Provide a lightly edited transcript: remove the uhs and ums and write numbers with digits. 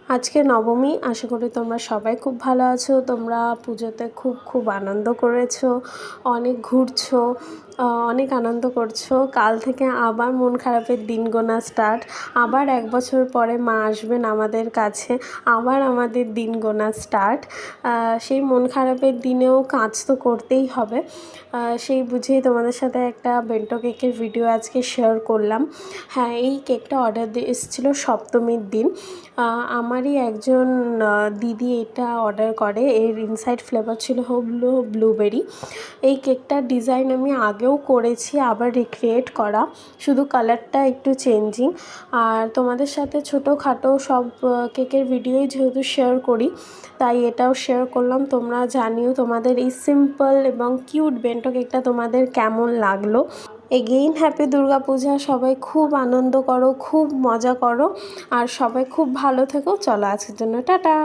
আজকে নবমী, আশা করি তোমরা সবাই খুব ভালো আছো। তোমরা পুজোতে খুব আনন্দ করেছো, অনেক ঘুরছো, অনেক আনন্দ করছো। কাল থেকে আবার মন খারাপের দিন গোনা স্টার্ট। আবার 1 বছর পরে মা আসবেন আমাদের কাছে, আবার আমাদের দিন গোনা স্টার্ট। সেই মন খারাপের দিনেও কাজ তো করতেই হবে। সেই বুঝেই তোমাদের সাথে একটা বেন্টো কেকের ভিডিও আজকে শেয়ার করলাম। হ্যাঁ, এই কেকটা অর্ডার দিয়ে এসেছিলো সপ্তমীর দিন। আমারই একজন দিদি এটা অর্ডার করে। এর ইনসাইড ফ্লেভার ছিল হলো ব্লুবেরি। এই কেকটার ডিজাইন আমি আগেও করেছি, আবার রিক্রিয়েট করা, শুধু কালারটা একটু চেঞ্জিং। আর তোমাদের সাথে ছোটোখাটো সব কেকের ভিডিওই যেহেতু শেয়ার করি, তাই এটাও শেয়ার করলাম। তোমরা জানিও তোমাদের এই সিম্পল এবং কিউট বেন্টো কেকটা তোমাদের কেমন লাগলো। Again happy Durga Puja. সবাই খুব আনন্দ করো, খুব মজা করো, আর সবাই খুব ভালো থেকো। চলো আজকের জন্য টাটা।